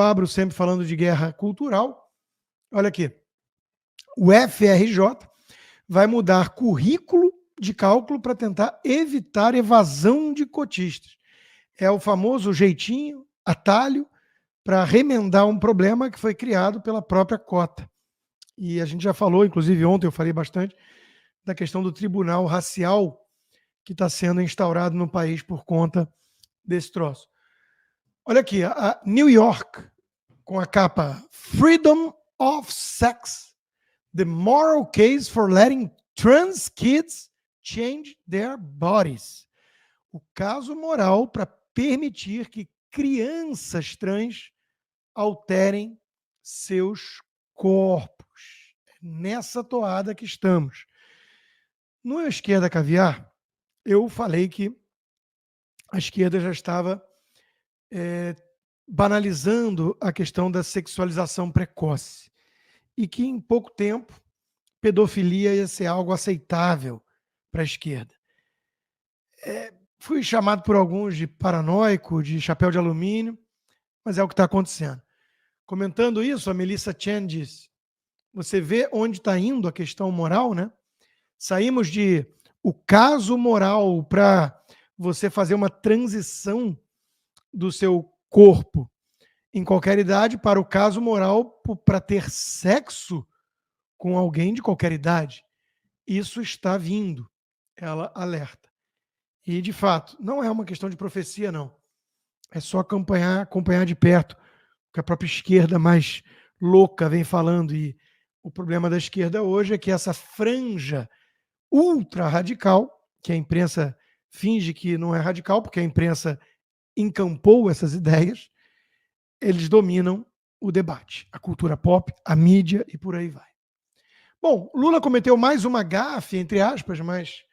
abro sempre falando de guerra cultural. Olha aqui, o FRJ vai mudar currículo de cálculo para tentar evitar evasão de cotistas. É o famoso jeitinho, atalho, para remendar um problema que foi criado pela própria cota. E a gente já falou, inclusive ontem eu falei bastante, da questão do tribunal racial que está sendo instaurado no país por conta desse troço. Olha aqui, a New York, com a capa Freedom of Sex, the moral case for letting trans kids change their bodies. O caso moral para permitir que crianças trans alterem seus corpos. É nessa toada que estamos. No Esquerda Caviar, eu falei que a esquerda já estava banalizando a questão da sexualização precoce e que em pouco tempo pedofilia ia ser algo aceitável para a esquerda. Fui chamado por alguns de paranoico, de chapéu de alumínio, mas é o que está acontecendo. Comentando isso, a Melissa Chen disse, você vê onde está indo a questão moral, né? Saímos de o caso moral para você fazer uma transição do seu corpo em qualquer idade para o caso moral para ter sexo com alguém de qualquer idade. Isso está vindo, ela alerta. E, de fato, não é uma questão de profecia, não. É só acompanhar de perto o que a própria esquerda mais louca vem falando. E o problema da esquerda hoje é que essa franja ultra radical, que a imprensa finge que não é radical, porque a imprensa encampou essas ideias, eles dominam o debate, a cultura pop, a mídia e por aí vai. Bom, Lula cometeu mais uma gafe, entre aspas, mas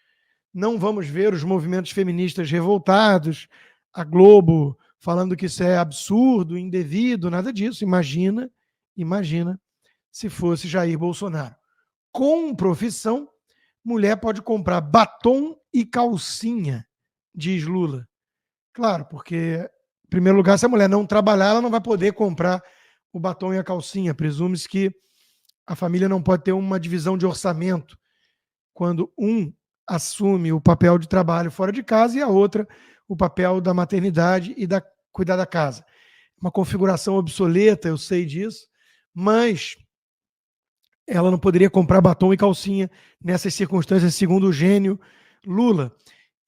não vamos ver os movimentos feministas revoltados, a Globo falando que isso é absurdo, indevido, nada disso. Imagina se fosse Jair Bolsonaro. Com profissão, mulher pode comprar batom e calcinha, diz Lula. Claro, porque, em primeiro lugar, se a mulher não trabalhar, ela não vai poder comprar o batom e a calcinha. Presume-se que a família não pode ter uma divisão de orçamento quando um assume o papel de trabalho fora de casa e a outra o papel da maternidade e da cuidar da casa. Uma configuração obsoleta, eu sei disso, mas ela não poderia comprar batom e calcinha nessas circunstâncias, segundo o gênio Lula.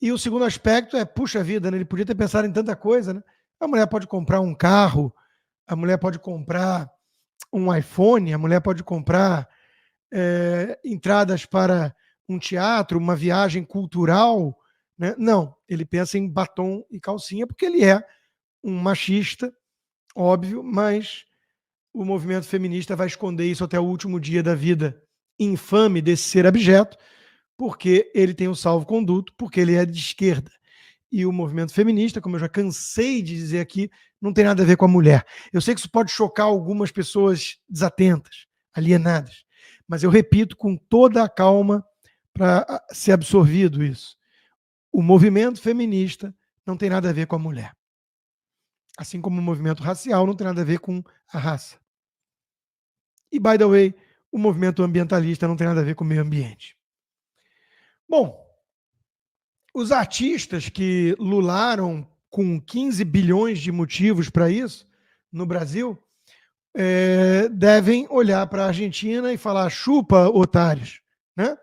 E o segundo aspecto é, puxa vida, né? Ele podia ter pensado em tanta coisa, né? A mulher pode comprar um carro, a mulher pode comprar um iPhone, a mulher pode comprar entradas para um teatro, uma viagem cultural, né? Não, ele pensa em batom e calcinha porque ele é um machista, óbvio, mas o movimento feminista vai esconder isso até o último dia da vida infame desse ser abjeto, porque ele tem o salvo-conduto, porque ele é de esquerda. E o movimento feminista, como eu já cansei de dizer aqui, não tem nada a ver com a mulher. Eu sei que isso pode chocar algumas pessoas desatentas, alienadas, mas eu repito com toda a calma para ser absorvido isso. O movimento feminista não tem nada a ver com a mulher. Assim como o movimento racial não tem nada a ver com a raça. E, by the way, o movimento ambientalista não tem nada a ver com o meio ambiente. Bom, os artistas que lularam com 15 bilhões de motivos para isso no Brasil devem olhar para a Argentina e falar chupa, otários, né?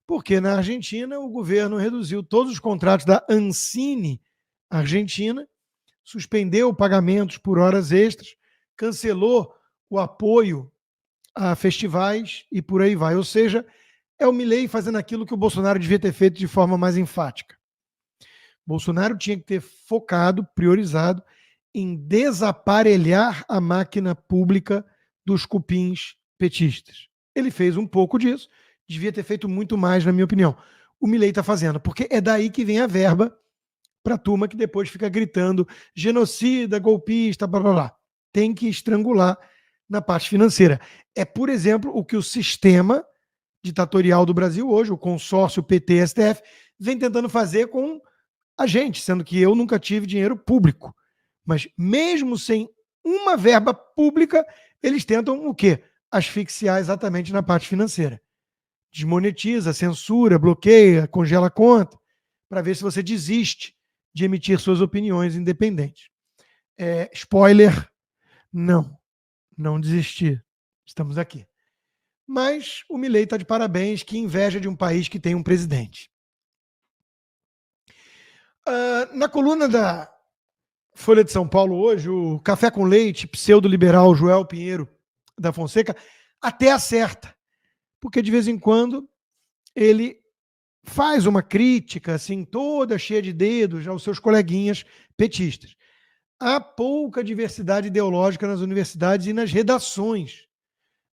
Porque na Argentina o governo reduziu todos os contratos da Ancine Argentina, suspendeu pagamentos por horas extras, cancelou o apoio a festivais e por aí vai. Ou seja, é o Milei fazendo aquilo que o Bolsonaro devia ter feito de forma mais enfática. Bolsonaro tinha que ter focado, priorizado em desaparelhar a máquina pública dos cupins petistas. Ele fez um pouco disso, devia ter feito muito mais, na minha opinião. O Milei está fazendo, porque é daí que vem a verba para a turma que depois fica gritando genocida, golpista, blá, blá, blá. Tem que estrangular na parte financeira. É, por exemplo, o que o sistema ditatorial do Brasil hoje, o consórcio PT-STF, vem tentando fazer com a gente, sendo que eu nunca tive dinheiro público. Mas mesmo sem uma verba pública, eles tentam o quê? Asfixiar exatamente na parte financeira. Desmonetiza, censura, bloqueia, congela a conta, para ver se você desiste de emitir suas opiniões independentes. Spoiler, não desisti. Estamos aqui. Mas o Milei está de parabéns, que inveja de um país que tem um presidente. Na coluna da Folha de São Paulo hoje, o Café com Leite, pseudo-liberal Joel Pinheiro da Fonseca, até acerta, porque de vez em quando ele faz uma crítica assim toda cheia de dedos aos seus coleguinhas petistas. Há pouca diversidade ideológica nas universidades e nas redações.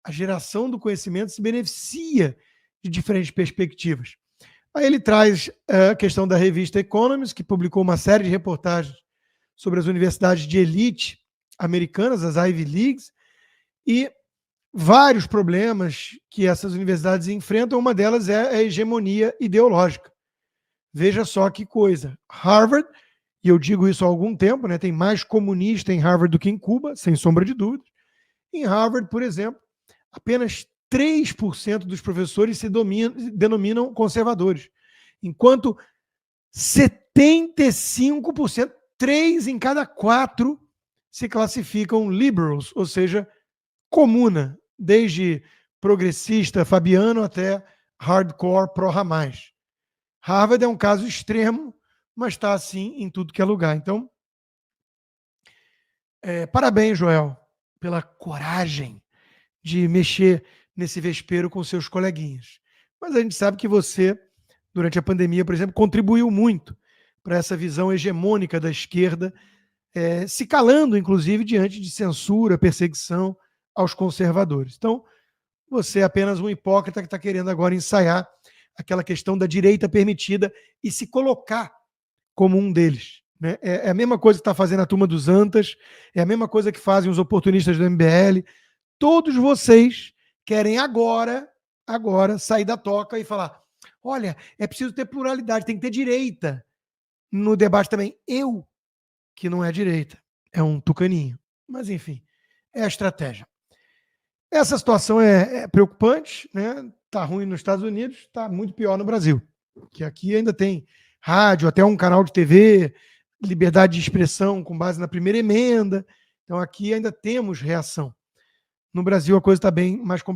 A geração do conhecimento se beneficia de diferentes perspectivas. Aí ele traz a questão da revista Economist, que publicou uma série de reportagens sobre as universidades de elite americanas, as Ivy Leagues, e vários problemas que essas universidades enfrentam. Uma delas é a hegemonia ideológica. Veja só que coisa. Harvard, e eu digo isso há algum tempo, né, tem mais comunista em Harvard do que em Cuba, sem sombra de dúvida. Em Harvard, por exemplo, apenas 3% dos professores se denominam conservadores, enquanto 75%, 3 em cada 4, se classificam liberals, ou seja, comuna, desde progressista fabiano até hardcore pró-Hamas. Harvard é um caso extremo, mas está assim em tudo que é lugar. Então, parabéns, Joel, pela coragem de mexer nesse vespeiro com seus coleguinhas. Mas a gente sabe que você, durante a pandemia, por exemplo, contribuiu muito para essa visão hegemônica da esquerda, se calando, inclusive, diante de censura, perseguição aos conservadores. Então, você é apenas um hipócrita que está querendo agora ensaiar aquela questão da direita permitida e se colocar como um deles. Né? É a mesma coisa que está fazendo a turma dos Antas, é a mesma coisa que fazem os oportunistas do MBL. Todos vocês querem agora sair da toca e falar: olha, é preciso ter pluralidade, tem que ter direita no debate também. Eu, que não é direita, é um tucaninho. Mas, enfim, é a estratégia. Essa situação é preocupante, né? Está ruim nos Estados Unidos, está muito pior no Brasil, que aqui ainda tem rádio, até um canal de TV, liberdade de expressão com base na primeira emenda. Então, aqui ainda temos reação. No Brasil, a coisa está bem mais complicada.